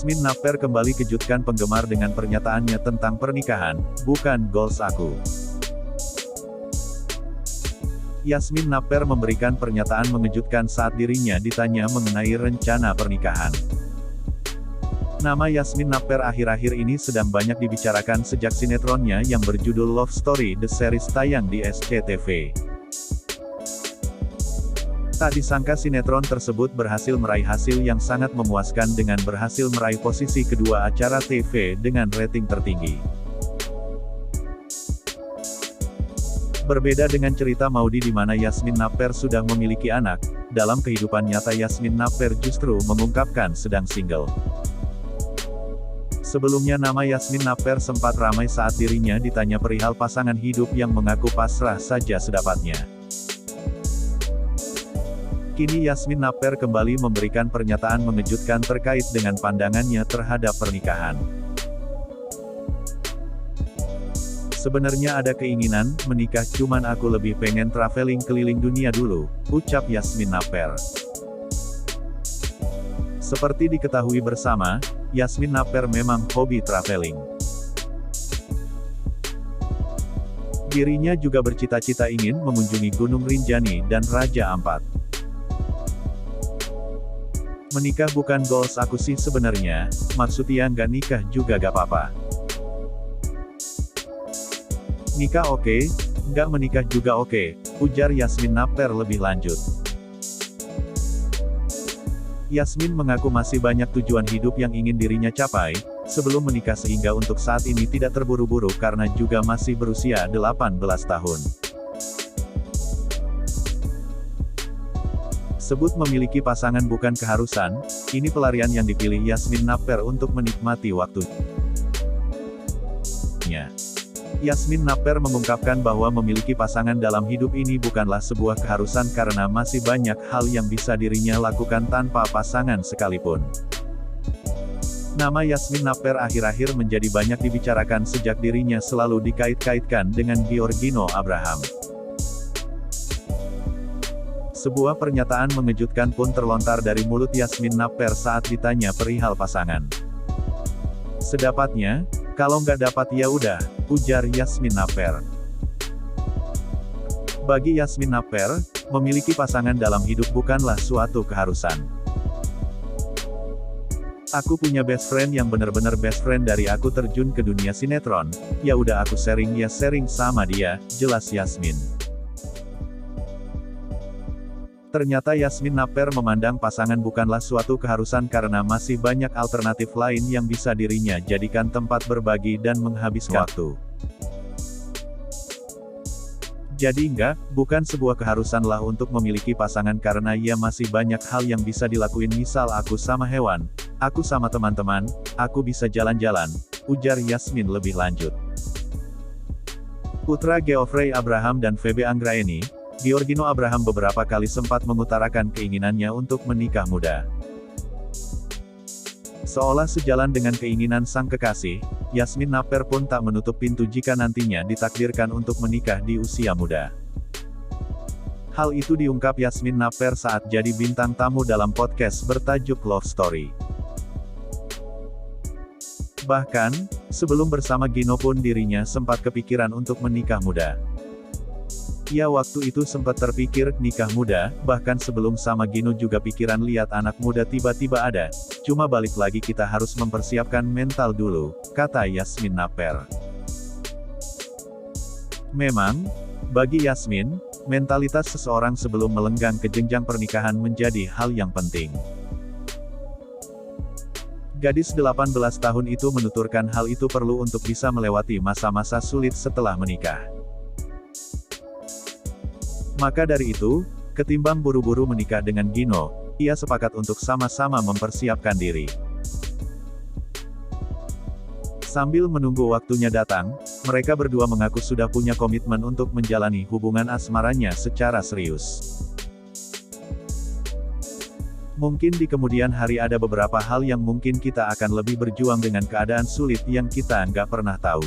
Yasmin Napper kembali kejutkan penggemar dengan pernyataannya tentang pernikahan, "Bukan goals aku." Yasmin Napper memberikan pernyataan mengejutkan saat dirinya ditanya mengenai rencana pernikahan. Nama Yasmin Napper akhir-akhir ini sedang banyak dibicarakan sejak sinetronnya yang berjudul Love Story The Series tayang di SCTV. Tak disangka sinetron tersebut berhasil meraih hasil yang sangat memuaskan dengan berhasil meraih posisi kedua acara TV dengan rating tertinggi. Berbeda dengan cerita Maudy di mana Yasmin Napper sudah memiliki anak, dalam kehidupan nyata Yasmin Napper justru mengungkapkan sedang single. Sebelumnya nama Yasmin Napper sempat ramai saat dirinya ditanya perihal pasangan hidup yang mengaku pasrah saja sedapatnya. Kini Yasmin Napper kembali memberikan pernyataan mengejutkan terkait dengan pandangannya terhadap pernikahan. "Sebenarnya ada keinginan menikah, cuman aku lebih pengen traveling keliling dunia dulu," ucap Yasmin Napper. Seperti diketahui bersama, Yasmin Napper memang hobi traveling. Dirinya juga bercita-cita ingin mengunjungi Gunung Rinjani dan Raja Ampat. "Menikah bukan goals aku sih sebenarnya, maksudnya nggak nikah juga gak apa-apa. Nikah oke, nggak menikah juga oke," ujar Yasmin Napper lebih lanjut. Yasmin mengaku masih banyak tujuan hidup yang ingin dirinya capai, sebelum menikah sehingga untuk saat ini tidak terburu-buru karena juga masih berusia 18 tahun. Sebut memiliki pasangan bukan keharusan, ini pelarian yang dipilih Yasmin Napper untuk menikmati waktunya. Yasmin Napper mengungkapkan bahwa memiliki pasangan dalam hidup ini bukanlah sebuah keharusan karena masih banyak hal yang bisa dirinya lakukan tanpa pasangan sekalipun. Nama Yasmin Napper akhir-akhir menjadi banyak dibicarakan sejak dirinya selalu dikait-kaitkan dengan Giorgino Abraham. Sebuah pernyataan mengejutkan pun terlontar dari mulut Yasmin Napper saat ditanya perihal pasangan. "Sedapatnya, kalau nggak dapat ya udah," ujar Yasmin Napper. Bagi Yasmin Napper, memiliki pasangan dalam hidup bukanlah suatu keharusan. "Aku punya best friend yang bener-bener best friend dari aku terjun ke dunia sinetron, ya udah aku sharing sama dia," jelas Yasmin. Ternyata Yasmin Napper memandang pasangan bukanlah suatu keharusan karena masih banyak alternatif lain yang bisa dirinya jadikan tempat berbagi dan menghabiskan waktu. Jadi bukan sebuah keharusan lah untuk memiliki pasangan karena ia masih banyak hal yang bisa dilakuin, misal aku sama hewan, aku sama teman-teman, aku bisa jalan-jalan, ujar Yasmin lebih lanjut. Putra Geoffrey Abraham dan Febe Anggraeni, Giorgino Abraham beberapa kali sempat mengutarakan keinginannya untuk menikah muda. Seolah sejalan dengan keinginan sang kekasih, Yasmin Napper pun tak menutup pintu jika nantinya ditakdirkan untuk menikah di usia muda. Hal itu diungkap Yasmin Napper saat jadi bintang tamu dalam podcast bertajuk Love Story. Bahkan, sebelum bersama Gino pun dirinya sempat kepikiran untuk menikah muda. Ya waktu itu sempat terpikir nikah muda, bahkan sebelum sama Gino juga pikiran lihat anak muda tiba-tiba ada, cuma balik lagi kita harus mempersiapkan mental dulu, kata Yasmin Napper. Memang, bagi Yasmin, mentalitas seseorang sebelum melenggang ke jenjang pernikahan menjadi hal yang penting. Gadis 18 tahun itu menuturkan hal itu perlu untuk bisa melewati masa-masa sulit setelah menikah. Maka dari itu, ketimbang buru-buru menikah dengan Gino, ia sepakat untuk sama-sama mempersiapkan diri. Sambil menunggu waktunya datang, mereka berdua mengaku sudah punya komitmen untuk menjalani hubungan asmaranya secara serius. Mungkin di kemudian hari ada beberapa hal yang mungkin kita akan lebih berjuang dengan keadaan sulit yang kita nggak pernah tahu.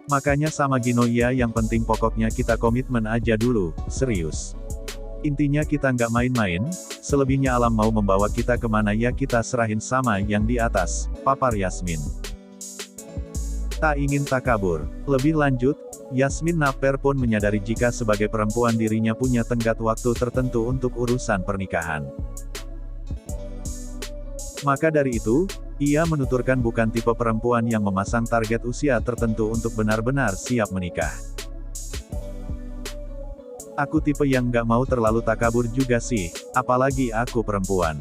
Makanya sama Gino ya yang penting pokoknya kita komitmen aja dulu, serius. Intinya kita nggak main-main, selebihnya alam mau membawa kita kemana ya kita serahin sama yang di atas, papar Yasmin. Tak ingin takabur. Lebih lanjut, Yasmin Naper pun menyadari jika sebagai perempuan dirinya punya tenggat waktu tertentu untuk urusan pernikahan. Maka dari itu, ia menuturkan bukan tipe perempuan yang memasang target usia tertentu untuk benar-benar siap menikah. Aku tipe yang nggak mau terlalu takabur juga sih, apalagi aku perempuan.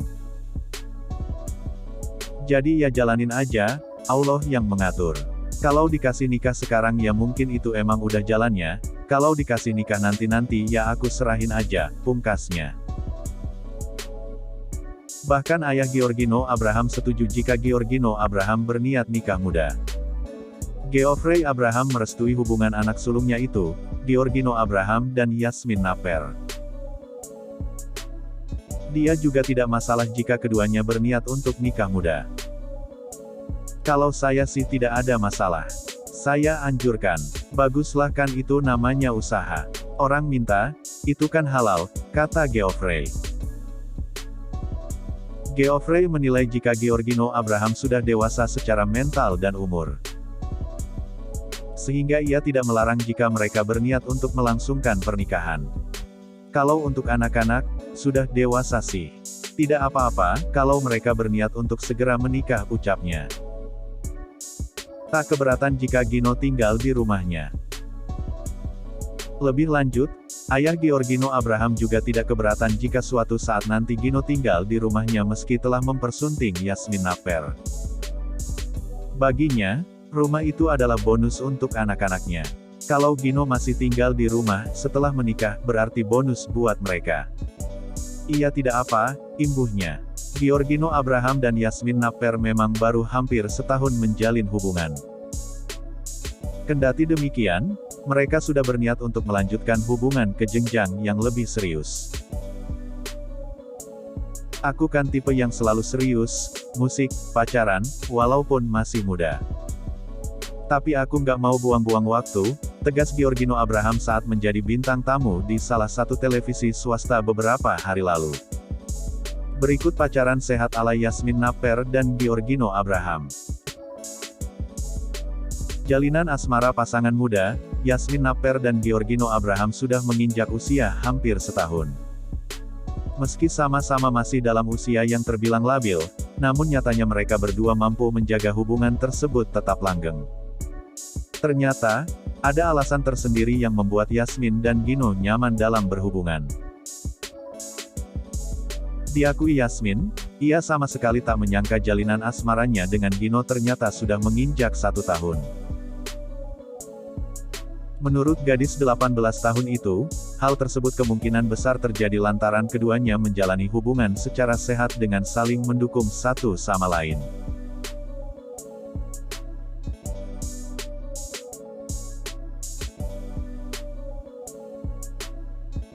Jadi ya jalanin aja, Allah yang mengatur. Kalau dikasih nikah sekarang ya mungkin itu emang udah jalannya, kalau dikasih nikah nanti-nanti ya aku serahin aja, pungkasnya. Bahkan ayah Giorgino Abraham setuju jika Giorgino Abraham berniat nikah muda. Geoffrey Abraham merestui hubungan anak sulungnya itu, Giorgino Abraham dan Yasmin Naper. Dia juga tidak masalah jika keduanya berniat untuk nikah muda. Kalau saya sih tidak ada masalah. Saya anjurkan. Baguslah kan itu namanya usaha. Orang minta, itu kan halal, kata Geoffrey. Geoffrey menilai jika Giorgino Abraham sudah dewasa secara mental dan umur. Sehingga ia tidak melarang jika mereka berniat untuk melangsungkan pernikahan. Kalau untuk anak-anak, sudah dewasa sih. Tidak apa-apa, kalau mereka berniat untuk segera menikah, ucapnya. Tak keberatan jika Gino tinggal di rumahnya. Lebih lanjut, ayah Giorgino Abraham juga tidak keberatan jika suatu saat nanti Gino tinggal di rumahnya meski telah mempersunting Yasmin Naper. Baginya, rumah itu adalah bonus untuk anak-anaknya. Kalau Gino masih tinggal di rumah setelah menikah, berarti bonus buat mereka. Iya tidak apa, imbuhnya. Giorgino Abraham dan Yasmin Naper memang baru hampir setahun menjalin hubungan. Kendati demikian, mereka sudah berniat untuk melanjutkan hubungan ke jenjang yang lebih serius. Aku kan tipe yang selalu serius, musik, pacaran, walaupun masih muda. Tapi aku nggak mau buang-buang waktu, tegas Giorgino Abraham saat menjadi bintang tamu di salah satu televisi swasta beberapa hari lalu. Berikut pacaran sehat ala Yasmin Naper dan Giorgino Abraham. Jalinan asmara pasangan muda, Yasmin Naper dan Giorgino Abraham sudah menginjak usia hampir setahun. Meski sama-sama masih dalam usia yang terbilang labil, namun nyatanya mereka berdua mampu menjaga hubungan tersebut tetap langgeng. Ternyata, ada alasan tersendiri yang membuat Yasmin dan Gino nyaman dalam berhubungan. Diakui Yasmin, ia sama sekali tak menyangka jalinan asmaranya dengan Gino ternyata sudah menginjak 1 tahun. Menurut gadis 18 tahun itu, hal tersebut kemungkinan besar terjadi lantaran keduanya menjalani hubungan secara sehat dengan saling mendukung satu sama lain.